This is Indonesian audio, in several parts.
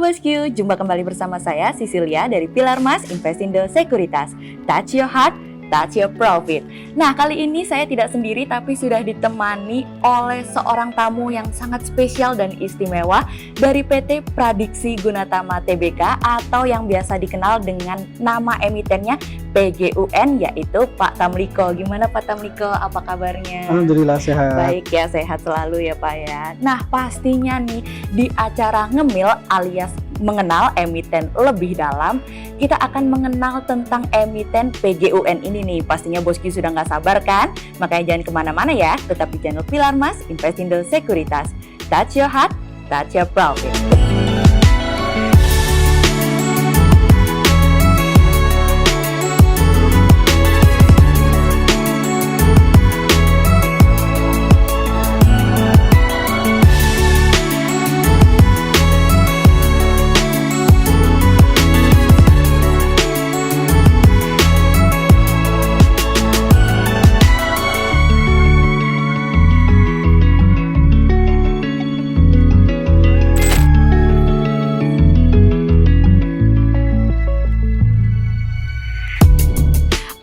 Bosku, jumpa kembali bersama saya Cecilia dari Pilar Mas Investindo Sekuritas. Touch your heart, touch your profit. Nah, kali ini saya tidak sendiri tapi sudah ditemani oleh seorang tamu yang sangat spesial dan istimewa dari PT Pradiksi Gunatama Tbk atau yang biasa dikenal dengan nama emitennya PGUN, yaitu Pak Tamliko. Gimana Pak Tamliko, apa kabarnya? Alhamdulillah sehat. Baik ya, sehat selalu ya Pak ya. Nah, pastinya nih di acara Ngemil alias mengenal emiten lebih dalam, kita akan mengenal tentang emiten PGUN ini nih. Pastinya Bosku sudah nggak sabar kan? Makanya jangan kemana-mana ya, tetap di channel Pilar Mas Investindo Sekuritas. Touch your heart, touch your profit.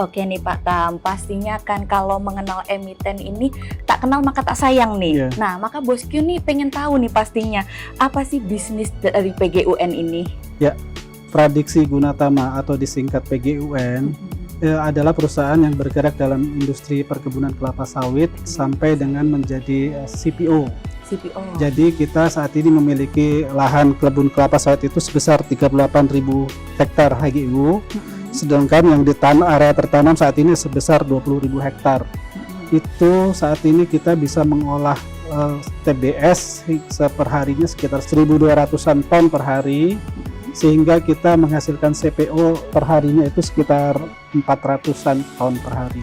Oke nih Pak Tam, pastinya kan kalau mengenal emiten ini tak kenal maka tak sayang nih. Yeah. Nah, maka Bosku nih pengen tahu nih pastinya apa sih bisnis dari PGUN ini? Ya, Pradiksi Gunatama atau disingkat PGUN adalah perusahaan yang bergerak dalam industri perkebunan kelapa sawit sampai dengan menjadi CPO. CPO. Jadi kita saat ini memiliki lahan kebun kelapa sawit itu sebesar 38.000 hektar HGU. Sedangkan yang di area tertanam saat ini sebesar 20.000 hektar. Itu saat ini kita bisa mengolah TBS seperharinya sekitar 1.200-an ton per hari, sehingga kita menghasilkan CPO per harinya itu sekitar 400-an ton per hari.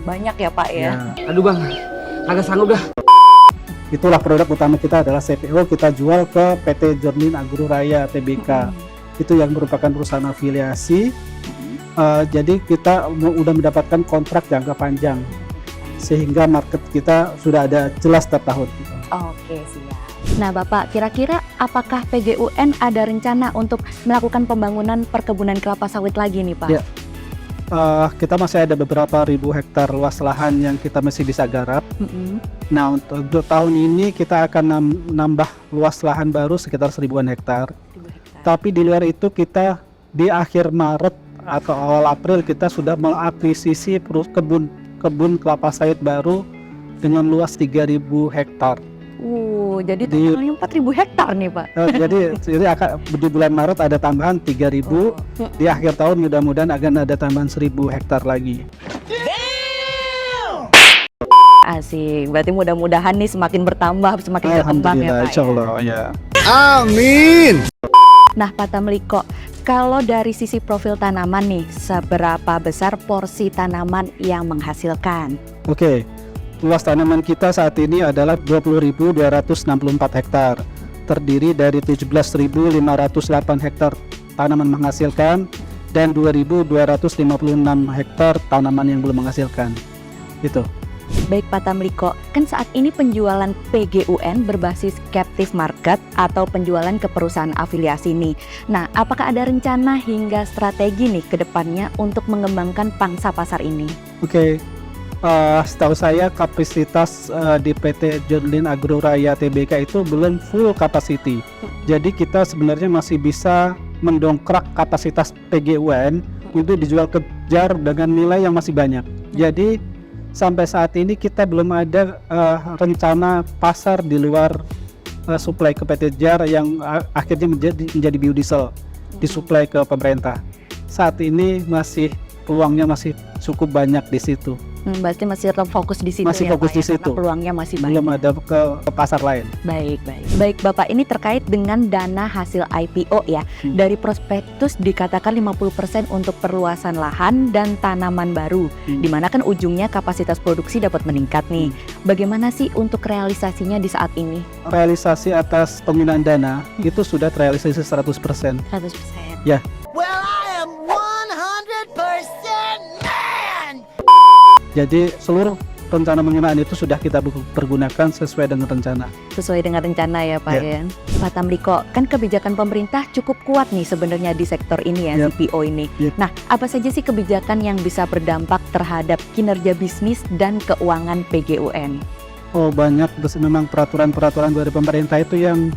Banyak ya Pak ya? Aduh Bang, agak sanggup dah. Itulah produk utama kita adalah CPO, kita jual ke PT Jornin Agro Raya Tbk. Itu yang merupakan perusahaan afiliasi. Jadi kita udah mendapatkan kontrak jangka panjang, sehingga market kita sudah ada jelas setiap tahun. Oke, siap. Nah Bapak, kira-kira apakah PGUN ada rencana untuk melakukan pembangunan perkebunan kelapa sawit lagi nih Pak? Ya. Kita masih ada beberapa ribu hektar luas lahan yang kita masih bisa garap. Nah, untuk tahun ini kita akan nambah luas lahan baru sekitar 1.000-an hektar. Tapi di luar itu kita di akhir Maret atau awal April kita sudah mengakuisisi kebun kelapa sawit baru dengan luas 3.000 hektar. Jadi totalnya 4.000 hektar nih Pak. Jadi akan di bulan Maret ada tambahan 3.000. Di akhir tahun mudah-mudahan akan ada tambahan 1.000 hektar lagi. Asik, berarti mudah-mudahan nih semakin bertambah, semakin berkembang ya Pak. Insya Allah ya. Amin. Nah Pak Tamliko, kalau dari sisi profil tanaman nih, seberapa besar porsi tanaman yang menghasilkan? Oke, luas tanaman kita saat ini adalah 20.264 hektar, terdiri dari 17.508 hektar tanaman menghasilkan dan 2.256 hektar tanaman yang belum menghasilkan. Itu. Baik Pak Tamliko, kan saat ini penjualan PGUN berbasis captive market atau penjualan ke perusahaan afiliasi nih. Nah, apakah ada rencana hingga strategi nih ke depannya untuk mengembangkan pangsa pasar ini? Oke, setahu saya kapasitas di PT Jornin Agro Raya Tbk itu belum full capacity. Jadi kita sebenarnya masih bisa mendongkrak kapasitas PGUN itu dijual kejar dengan nilai yang masih banyak. Jadi sampai saat ini kita belum ada rencana pasar di luar suplai ke PT JAR yang akhirnya menjadi biodiesel disuplai ke pemerintah. Saat ini peluangnya masih cukup banyak di situ. Berarti masih tetap fokus di situ. Masih ya fokus Pak, di ya? situ. Karena peluangnya masih banyak. Belum ada ke pasar lain. Baik. Baik Bapak, ini terkait dengan dana hasil IPO ya. Dari prospektus dikatakan 50% untuk perluasan lahan dan tanaman baru. Dimana kan ujungnya kapasitas produksi dapat meningkat nih. Bagaimana sih untuk realisasinya di saat ini? Realisasi atas penggunaan dana itu sudah terrealisasi 100%. 100%. Ya. Well, I am 100% man. Jadi seluruh rencana penggunaan itu sudah kita pergunakan sesuai dengan rencana. Sesuai dengan rencana ya Pak ya. Pak Tamliko, kan kebijakan pemerintah cukup kuat nih sebenarnya di sektor ini ya, CPO ini. Nah, apa saja sih kebijakan yang bisa berdampak terhadap kinerja bisnis dan keuangan PGUN? Oh banyak, terus memang peraturan-peraturan dari pemerintah itu yang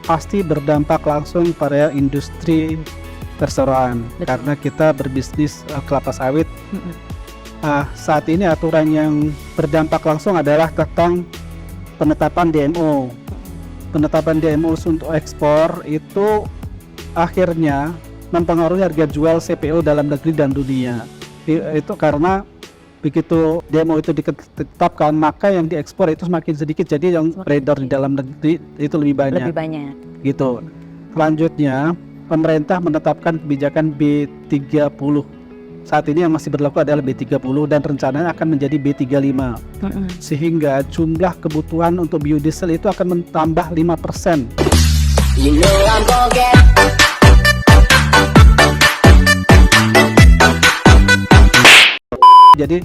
pasti berdampak langsung pada industri perseroan. Karena kita berbisnis kelapa sawit. Saat ini aturan yang berdampak langsung adalah tentang penetapan DMO. Penetapan DMO untuk ekspor itu akhirnya mempengaruhi harga jual CPO dalam negeri dan dunia. Itu karena begitu DMO itu ditetapkan, maka yang diekspor itu semakin sedikit, jadi yang beredar di dalam negeri itu lebih banyak. Gitu. Selanjutnya, pemerintah menetapkan kebijakan B30. Saat ini yang masih berlaku adalah B30 dan rencananya akan menjadi B35. Sehingga jumlah kebutuhan untuk biodiesel itu akan menambah 5%. Jadi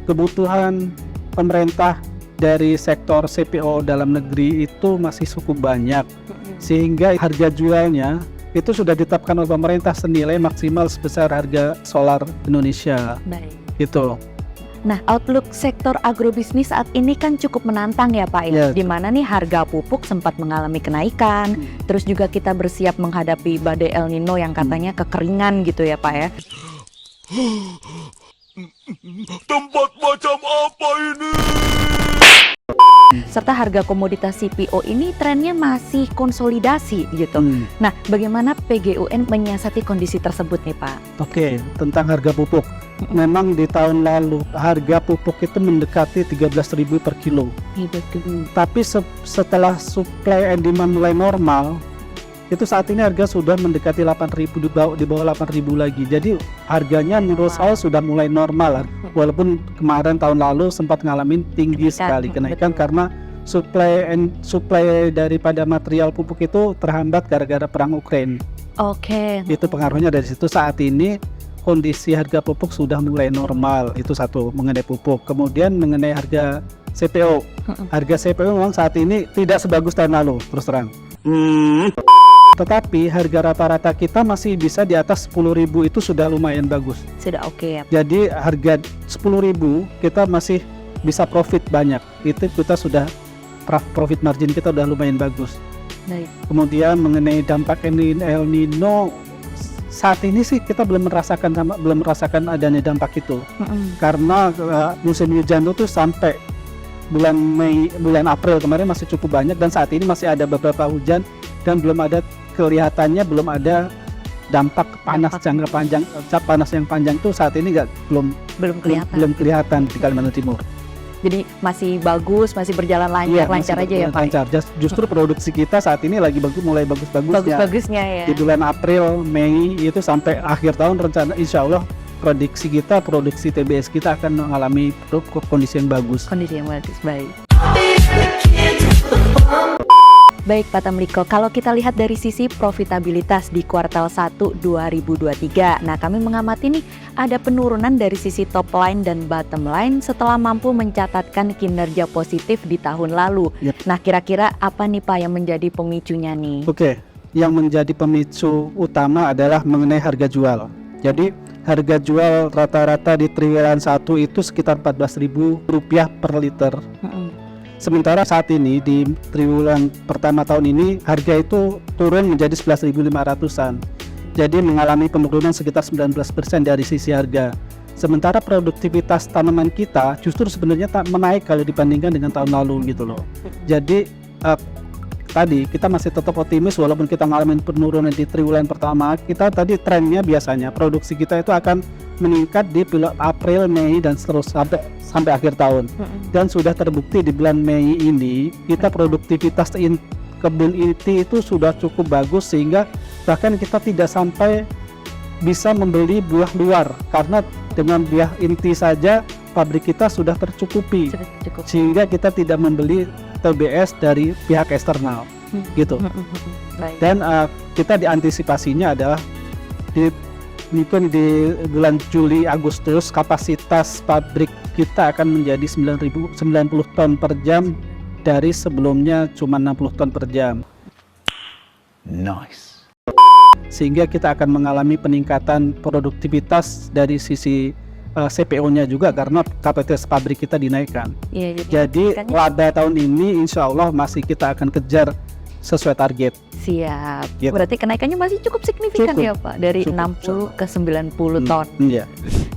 kebutuhan pemerintah dari sektor CPO dalam negeri itu masih cukup banyak. Sehingga harga jualnya itu sudah ditetapkan oleh pemerintah senilai maksimal sebesar harga solar Indonesia. Baik. Gitu. Nah, outlook sektor agrobisnis saat ini kan cukup menantang ya Pak ya. Di mana nih harga pupuk sempat mengalami kenaikan, terus juga kita bersiap menghadapi badai El Nino yang katanya kekeringan gitu ya Pak ya. Tempat macam apa ini? Serta harga komoditas CPO ini trennya masih konsolidasi gitu. Nah, bagaimana PGUN menyiasati kondisi tersebut nih Pak? Oke, tentang harga pupuk. Memang di tahun lalu harga pupuk itu mendekati 13.000 per kilo. Tapi setelah supply and demand mulai normal, itu saat ini harga sudah mendekati 8.000, di bawah 8.000 lagi. Jadi harganya menurut saya sudah mulai normal. Walaupun kemarin tahun lalu sempat ngalamin tinggi sekali kenaikan karena supply daripada material pupuk itu terhambat gara-gara perang Ukraina. Itu pengaruhnya dari situ. Saat ini kondisi harga pupuk sudah mulai normal. Itu satu mengenai pupuk. Kemudian mengenai harga CPO. Harga CPO memang saat ini tidak sebagus tahun lalu, terus terang. Tetapi harga rata-rata kita masih bisa di atas 10.000, itu sudah lumayan bagus. Sudah oke ya. Jadi harga 10.000 kita masih bisa profit banyak. Itu kita sudah profit margin kita udah lumayan bagus. Baik. Kemudian mengenai dampak El Nino, saat ini sih kita belum merasakan adanya dampak itu. Karena musim hujan itu sampai bulan April kemarin masih cukup banyak, dan saat ini masih ada beberapa hujan dan kelihatannya belum ada dampak panas jangka panjang. Panas yang panjang itu saat ini belum kelihatan di Kalimantan Timur. Jadi masih bagus, masih berjalan lancar aja ya Pak. Lancar. Justru produksi kita saat ini lagi mulai bagusnya ya. Di bulan April, Mei itu sampai akhir tahun rencana insya Allah produksi TBS kita akan mengalami kondisi yang bagus. Baik. Baik Pak Tamliko, kalau kita lihat dari sisi profitabilitas di kuartal 1 2023, nah kami mengamati nih ada penurunan dari sisi top line dan bottom line setelah mampu mencatatkan kinerja positif di tahun lalu. Nah kira-kira apa nih Pak yang menjadi pemicunya nih? Oke, yang menjadi pemicu utama adalah mengenai harga jual. Jadi harga jual rata-rata di triwulan 1 itu sekitar Rp14.000 per liter. Sementara saat ini di triwulan pertama tahun ini harga itu turun menjadi 11.500-an. Jadi mengalami penurunan sekitar 19% dari sisi harga. Sementara produktivitas tanaman kita justru sebenarnya tak menaik kalau dibandingkan dengan tahun lalu gitu loh. Jadi tadi kita masih tetap optimis walaupun kita mengalami penurunan di triwulan pertama. Kita tadi trennya biasanya produksi kita itu akan meningkat di bulan April, Mei dan seterusnya sampai akhir tahun. Dan sudah terbukti di bulan Mei ini kita produktivitas kebun inti itu sudah cukup bagus, sehingga bahkan kita tidak sampai bisa membeli buah luar karena dengan buah inti saja pabrik kita sudah tercukupi. Sehingga kita tidak membeli TBS dari pihak eksternal gitu. Dan kita diantisipasinya adalah di bulan Juli Agustus kapasitas pabrik kita akan menjadi 90 ton per jam dari sebelumnya cuma 60 ton per jam. Nice. Sehingga kita akan mengalami peningkatan produktivitas dari sisi CPO-nya juga karena kapasitas pabrik kita dinaikkan. Iya, Jadi makanya- pada tahun ini insya Allah masih kita akan kejar sesuai target. Siap. Gitu. Berarti kenaikannya masih cukup signifikan Cukup. ya Pak, dari Cukup. 60 ke 90 ton. Iya.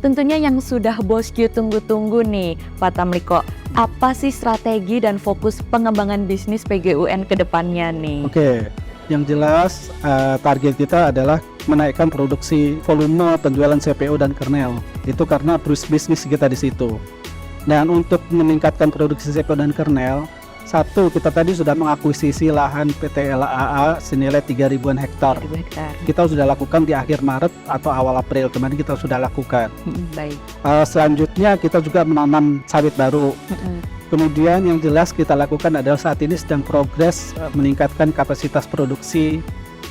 Tentunya yang sudah Bosku tunggu-tunggu nih, Pak Tamliko. Apa sih strategi dan fokus pengembangan bisnis PGUN ke depannya nih? Oke. Yang jelas target kita adalah menaikkan produksi volume penjualan CPO dan kernel. Itu karena bisnis kita di situ. Dan untuk meningkatkan produksi CPO dan kernel, satu, kita tadi sudah mengakuisisi lahan PT LAA senilai 3.000-an hektar. 3.000 hektar. Kita sudah lakukan di akhir Maret atau awal April kemarin kita sudah lakukan. Baik. Selanjutnya kita juga menanam sawit baru. Mm-mm. Kemudian yang jelas kita lakukan adalah saat ini sedang progres meningkatkan kapasitas produksi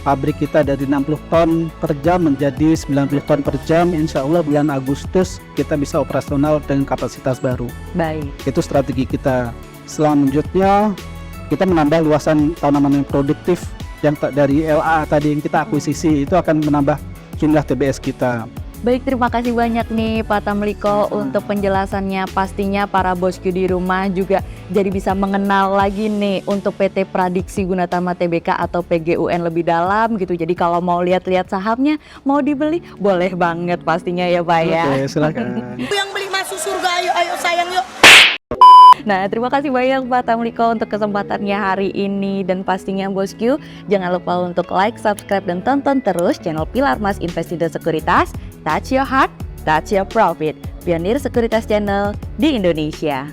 pabrik kita dari 60 ton per jam menjadi 90 ton per jam. Insya Allah bulan Agustus kita bisa operasional dengan kapasitas baru. Baik. Itu strategi kita. Selanjutnya kita menambah luasan tanaman yang produktif yang dari LA tadi yang kita akuisisi itu akan menambah jumlah TBS kita. Baik, terima kasih banyak nih Pak Tamliko untuk penjelasannya. Pastinya para bosku di rumah juga jadi bisa mengenal lagi nih untuk PT Pradiksi Gunatama Tbk atau PGUN lebih dalam gitu. Jadi kalau mau lihat-lihat sahamnya, mau dibeli, boleh banget pastinya ya Pak ya. Oke, silakan. Yang beli masuk surga, ayo sayang yuk. Nah, terima kasih banyak Pak Tamliko untuk kesempatannya hari ini. Dan pastinya bosku, jangan lupa untuk like, subscribe, dan tonton terus channel Pilar Mas Investindo Sekuritas. Touch your heart, touch your profit. Pionir Sekuritas Channel di Indonesia.